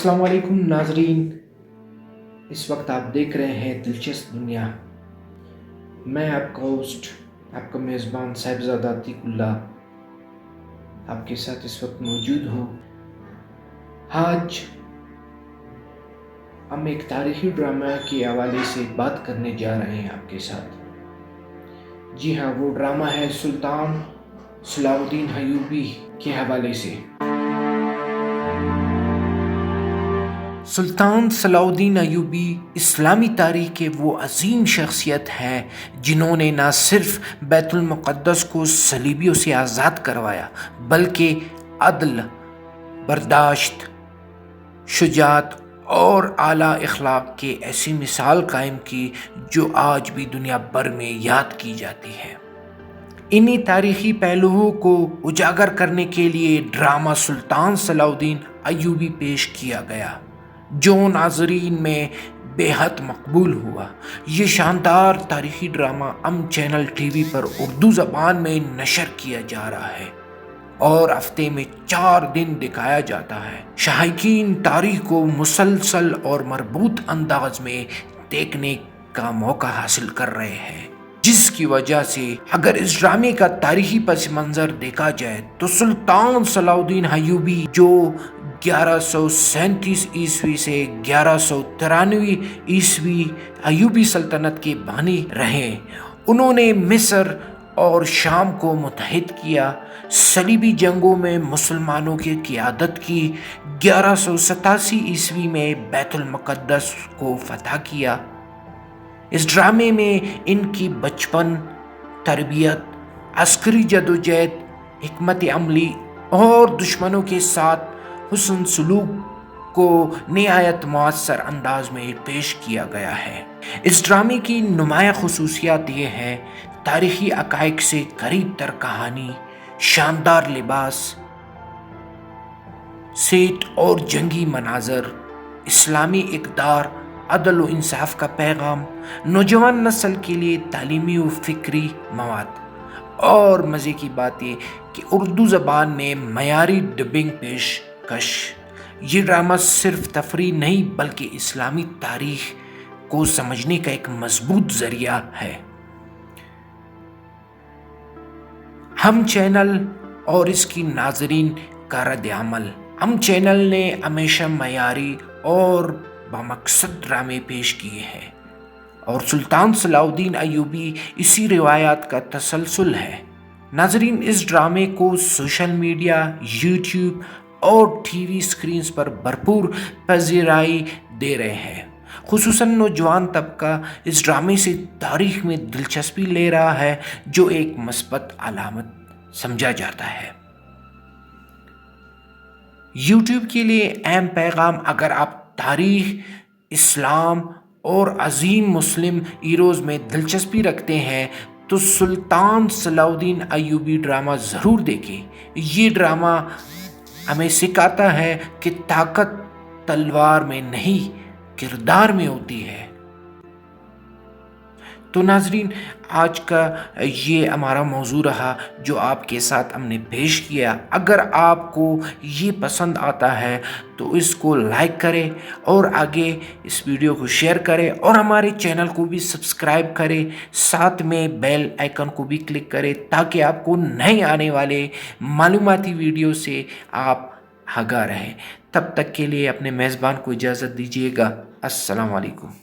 السلام علیکم ناظرین، اس وقت آپ دیکھ رہے ہیں دلچسپ دنیا۔ میں آپ کا ہوسٹ، آپ کا میزبان صاحبزادہ عتیق اللہ آپ کے ساتھ اس وقت موجود ہوں۔ آج ہم ایک تاریخی ڈرامہ کے حوالے سے بات کرنے جا رہے ہیں آپ کے ساتھ۔ جی ہاں، وہ ڈرامہ ہے سلطان صلاح الدین ایوبی کے حوالے سے۔ سلطان صلاح الدین ایوبی اسلامی تاریخ کے وہ عظیم شخصیت ہیں جنہوں نے نہ صرف بیت المقدس کو صلیبیوں سے آزاد کروایا بلکہ عدل، برداشت، شجاعت اور اعلیٰ اخلاق کے ایسی مثال قائم کی جو آج بھی دنیا بھر میں یاد کی جاتی ہے۔ انہی تاریخی پہلوؤں کو اجاگر کرنے کے لیے ڈرامہ سلطان صلاح الدین ایوبی پیش کیا گیا، جو ناظرین میں بے حد مقبول ہوا۔ یہ شاندار تاریخی ڈرامہ چینل ٹی وی پر اردو زبان میں نشر کیا جا رہا ہے اور ہفتے میں 4 دن دکھایا جاتا ہے۔ شائقین تاریخ کو مسلسل اور مربوط انداز میں دیکھنے کا موقع حاصل کر رہے ہیں، جس کی وجہ سے اگر اس ڈرامے کا تاریخی پس منظر دیکھا جائے تو سلطان صلاح الدین ایوبی جو 1137 عیسوی سے 1193 عیسوی ایوبی سلطنت کے بانی رہے، انہوں نے مصر اور شام کو متحد کیا، صلیبی جنگوں میں مسلمانوں کی قیادت کی، 1187 عیسوی میں بیت المقدس کو فتح کیا۔ اس ڈرامے میں ان کی بچپن، تربیت، عسکری جدوجہد، حکمت عملی اور دشمنوں کے ساتھ حسن سلوک کو نہایت مؤثر انداز میں پیش کیا گیا ہے۔ اس ڈرامے کی نمایاں خصوصیات یہ ہیں: تاریخی حقائق سے قریب تر کہانی، شاندار لباس، سیٹ اور جنگی مناظر، اسلامی اقدار، عدل و انصاف کا پیغام، نوجوان نسل کے لیے تعلیمی و فکری مواد، اور مزے کی بات یہ کہ اردو زبان میں معیاری ڈبنگ پیشکش۔ یہ ڈرامہ صرف تفریح نہیں بلکہ اسلامی تاریخ کو سمجھنے کا ایک مضبوط ذریعہ ہے۔ ہم چینل اور اس کی ناظرین کا رد عمل: ہم چینل نے ہمیشہ معیاری اور بامقصد ڈرامے پیش کیے ہیں اور سلطان صلاح الدین ایوبی اسی روایات کا تسلسل ہے۔ ناظرین اس ڈرامے کو سوشل میڈیا، یوٹیوب اور ٹی وی اسکرینز پر بھرپور پذیرائی دے رہے ہیں۔ خصوصاً نوجوان طبقہ اس ڈرامے سے تاریخ میں دلچسپی لے رہا ہے، جو ایک مثبت علامت سمجھا جاتا ہے۔ یوٹیوب کے لیے اہم پیغام: اگر آپ تاریخ، اسلام اور عظیم مسلم ہیروز میں دلچسپی رکھتے ہیں تو سلطان صلاح الدین ایوبی ڈرامہ ضرور دیکھیں۔ یہ ڈرامہ ہمیں سکھاتا ہے کہ طاقت تلوار میں نہیں، کردار میں ہوتی ہے۔ تو ناظرین، آج کا یہ ہمارا موضوع رہا جو آپ کے ساتھ ہم نے پیش کیا۔ اگر آپ کو یہ پسند آتا ہے تو اس کو لائک کریں اور آگے اس ویڈیو کو شیئر کریں اور ہمارے چینل کو بھی سبسکرائب کریں، ساتھ میں بیل آئیکن کو بھی کلک کریں تاکہ آپ کو نئے آنے والے معلوماتی ویڈیو سے آپ آگاہ رہیں۔ تب تک کے لیے اپنے میزبان کو اجازت دیجیے گا۔ السلام علیکم۔